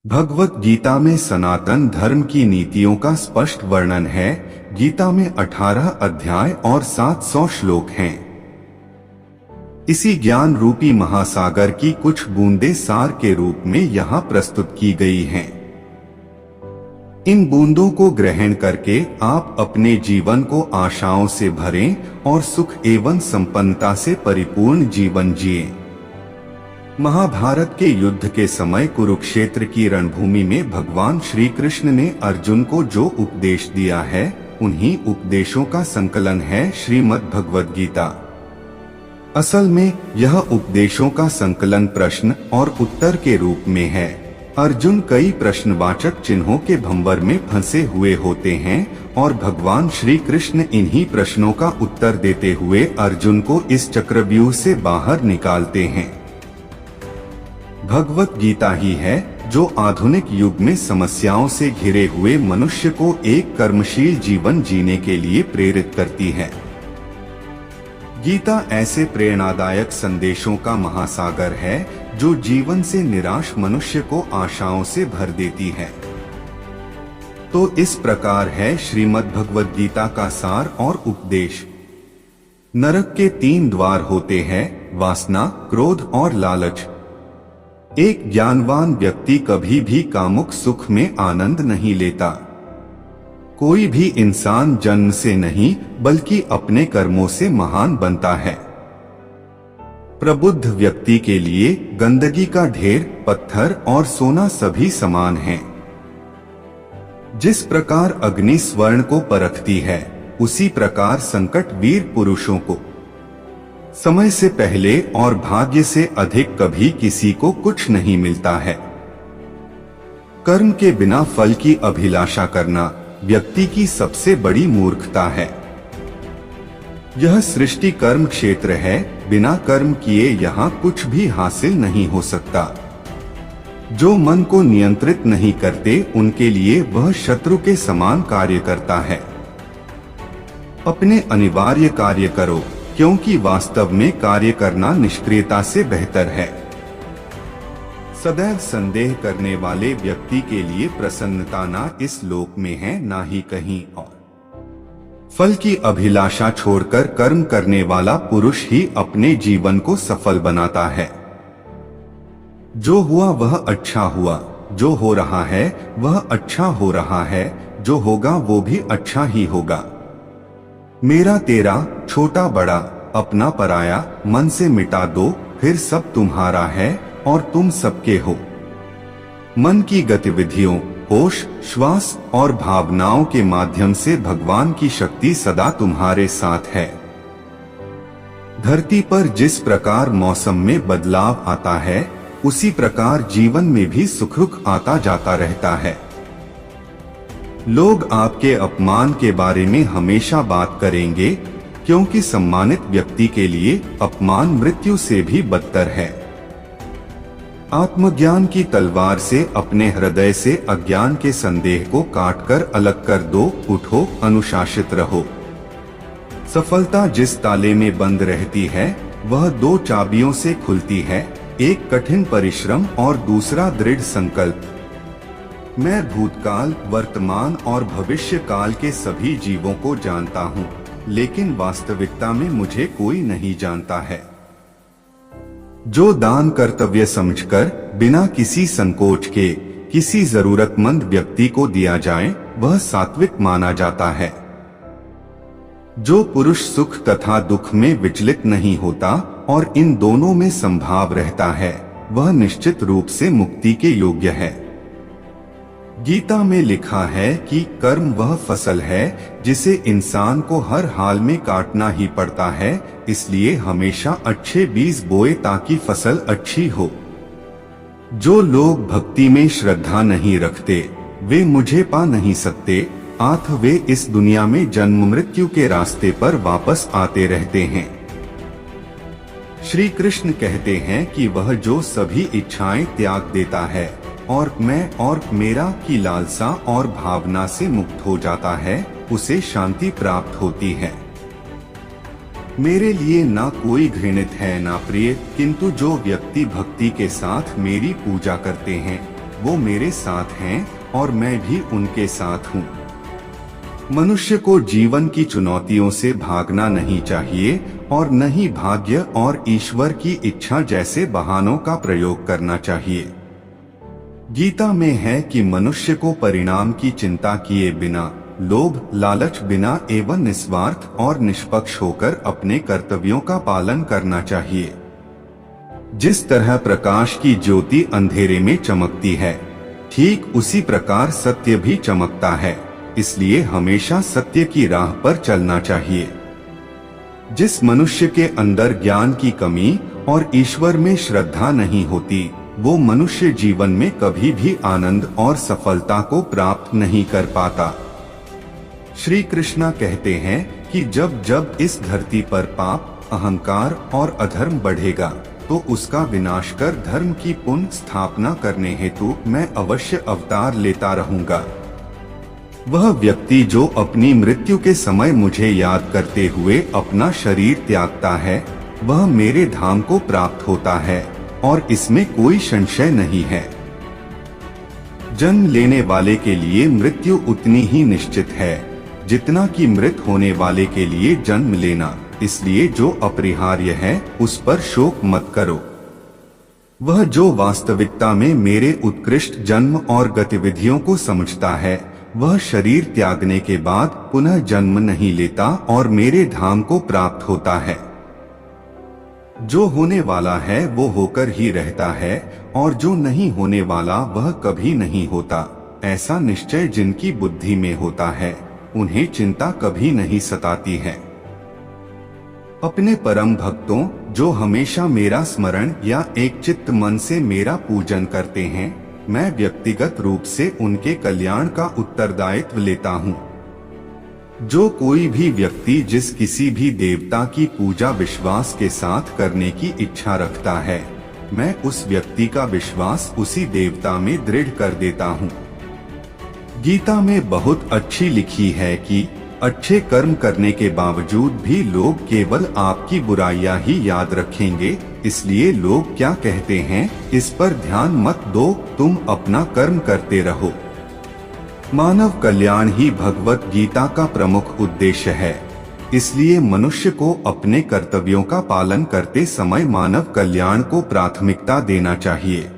भगवत गीता में सनातन धर्म की नीतियों का स्पष्ट वर्णन है। गीता में 18 अध्याय और 700 श्लोक हैं। इसी ज्ञान रूपी महासागर की कुछ बूंदें सार के रूप में यहाँ प्रस्तुत की गई हैं। इन बूंदों को ग्रहण करके आप अपने जीवन को आशाओं से भरें और सुख एवं संपन्नता से परिपूर्ण जीवन जिएं। महाभारत के युद्ध के समय कुरुक्षेत्र की रणभूमि में भगवान श्री कृष्ण ने अर्जुन को जो उपदेश दिया है, उन्हीं उपदेशों का संकलन है श्रीमद् भगवद गीता। असल में यह उपदेशों का संकलन प्रश्न और उत्तर के रूप में है। अर्जुन कई प्रश्नवाचक चिन्हों के भंवर में फंसे हुए होते हैं और भगवान श्री कृष्ण इन्हीं प्रश्नों का उत्तर देते हुए अर्जुन को इस चक्रव्यूह से बाहर निकालते हैं। भगवत गीता ही है जो आधुनिक युग में समस्याओं से घिरे हुए मनुष्य को एक कर्मशील जीवन जीने के लिए प्रेरित करती है। गीता ऐसे प्रेरणादायक संदेशों का महासागर है जो जीवन से निराश मनुष्य को आशाओं से भर देती है। तो इस प्रकार है श्रीमद् भगवद गीता का सार और उपदेश। नरक के 3 द्वार होते हैं, वासना, क्रोध और लालच। एक ज्ञानवान व्यक्ति कभी भी कामुक सुख में आनंद नहीं लेता। कोई भी इंसान जन्म से नहीं बल्कि अपने कर्मों से महान बनता है। प्रबुद्ध व्यक्ति के लिए गंदगी का ढेर, पत्थर और सोना सभी समान हैं। जिस प्रकार अग्नि स्वर्ण को परखती है, उसी प्रकार संकट वीर पुरुषों को समय से पहले और भाग्य से अधिक कभी किसी को कुछ नहीं मिलता है। कर्म के बिना फल की अभिलाषा करना व्यक्ति की सबसे बड़ी मूर्खता है। यह सृष्टि कर्म क्षेत्र है, बिना कर्म किए यहाँ कुछ भी हासिल नहीं हो सकता। जो मन को नियंत्रित नहीं करते, उनके लिए वह शत्रु के समान कार्य करता है। अपने अनिवार्य कार्य करो, क्योंकि वास्तव में कार्य करना निष्क्रियता से बेहतर है। सदैव संदेह करने वाले व्यक्ति के लिए प्रसन्नता ना इस लोक में है, ना ही कहीं और। फल की अभिलाषा छोड़कर कर्म करने वाला पुरुष ही अपने जीवन को सफल बनाता है। जो हुआ वह अच्छा हुआ, जो हो रहा है वह अच्छा हो रहा है, जो होगा वो भी अच्छा ही होगा। मेरा तेरा, छोटा बड़ा, अपना पराया, मन से मिटा दो, फिर सब तुम्हारा है और तुम सबके हो। मन की गतिविधियों, होश, श्वास और भावनाओं के माध्यम से भगवान की शक्ति सदा तुम्हारे साथ है। धरती पर जिस प्रकार मौसम में बदलाव आता है, उसी प्रकार जीवन में भी सुख दुख आता जाता रहता है। लोग आपके अपमान के बारे में हमेशा बात करेंगे, क्योंकि सम्मानित व्यक्ति के लिए अपमान मृत्यु से भी बदतर है। आत्मज्ञान की तलवार से अपने हृदय से अज्ञान के संदेह को काटकर अलग कर दो। उठो, अनुशासित रहो। सफलता जिस ताले में बंद रहती है, वह 2 चाबियों से खुलती है, एक कठिन परिश्रम और दूसरा दृढ़ संकल्प। मैं भूतकाल, वर्तमान और भविष्य काल के सभी जीवों को जानता हूँ, लेकिन वास्तविकता में मुझे कोई नहीं जानता है। जो दान कर्तव्य समझकर बिना किसी संकोच के किसी जरूरतमंद व्यक्ति को दिया जाए, वह सात्विक माना जाता है। जो पुरुष सुख तथा दुख में विचलित नहीं होता और इन दोनों में संभाव रहता है, वह निश्चित रूप से मुक्ति के योग्य है। गीता में लिखा है कि कर्म वह फसल है जिसे इंसान को हर हाल में काटना ही पड़ता है, इसलिए हमेशा अच्छे बीज बोए ताकि फसल अच्छी हो। जो लोग भक्ति में श्रद्धा नहीं रखते, वे मुझे पा नहीं सकते, अतः वे इस दुनिया में जन्म मृत्यु के रास्ते पर वापस आते रहते हैं। श्री कृष्ण कहते हैं कि वह जो सभी इच्छाएं त्याग देता है और मैं और मेरा की लालसा और भावना से मुक्त हो जाता है, उसे शांति प्राप्त होती है। मेरे लिए ना कोई घृणित है ना प्रिय, किंतु जो व्यक्ति भक्ति के साथ मेरी पूजा करते हैं, वो मेरे साथ हैं और मैं भी उनके साथ हूँ। मनुष्य को जीवन की चुनौतियों से भागना नहीं चाहिए और न ही भाग्य और ईश्वर की इच्छा जैसे बहानों का प्रयोग करना चाहिए। गीता में है कि मनुष्य को परिणाम की चिंता किए बिना, लोभ लालच बिना एवं निस्वार्थ और निष्पक्ष होकर अपने कर्तव्यों का पालन करना चाहिए। जिस तरह प्रकाश की ज्योति अंधेरे में चमकती है, ठीक उसी प्रकार सत्य भी चमकता है। इसलिए हमेशा सत्य की राह पर चलना चाहिए। जिस मनुष्य के अंदर ज्ञान की कमी और ईश्वर में श्रद्धा नहीं होती, वो मनुष्य जीवन में कभी भी आनंद और सफलता को प्राप्त नहीं कर पाता। श्री कृष्णा कहते हैं कि जब जब इस धरती पर पाप, अहंकार और अधर्म बढ़ेगा, तो उसका विनाश कर धर्म की पुनः स्थापना करने हेतु मैं अवश्य अवतार लेता रहूंगा। वह व्यक्ति जो अपनी मृत्यु के समय मुझे याद करते हुए अपना शरीर त्यागता है, वह मेरे धाम को प्राप्त होता है और इसमें कोई संशय नहीं है। जन्म लेने वाले के लिए मृत्यु उतनी ही निश्चित है जितना कि मृत होने वाले के लिए जन्म लेना। इसलिए जो अपरिहार्य है उस पर शोक मत करो। वह जो वास्तविकता में मेरे उत्कृष्ट जन्म और गतिविधियों को समझता है, वह शरीर त्यागने के बाद पुनः जन्म नहीं लेता और मेरे धाम को प्राप्त होता है। जो होने वाला है वो होकर ही रहता है और जो नहीं होने वाला वह कभी नहीं होता। ऐसा निश्चय जिनकी बुद्धि में होता है, उन्हें चिंता कभी नहीं सताती है। अपने परम भक्तों जो हमेशा मेरा स्मरण या एक चित्त मन से मेरा पूजन करते हैं, मैं व्यक्तिगत रूप से उनके कल्याण का उत्तरदायित्व लेता हूँ। जो कोई भी व्यक्ति जिस किसी भी देवता की पूजा विश्वास के साथ करने की इच्छा रखता है, मैं उस व्यक्ति का विश्वास उसी देवता में दृढ़ कर देता हूँ। गीता में बहुत अच्छी लिखी है कि अच्छे कर्म करने के बावजूद भी लोग केवल आपकी बुराइयां ही याद रखेंगे। इसलिए लोग क्या कहते हैं इस पर ध्यान मत दो, तुम अपना कर्म करते रहो। मानव कल्याण ही भगवत गीता का प्रमुख उद्देश्य है। इसलिए मनुष्य को अपने कर्तव्यों का पालन करते समय मानव कल्याण को प्राथमिकता देना चाहिए।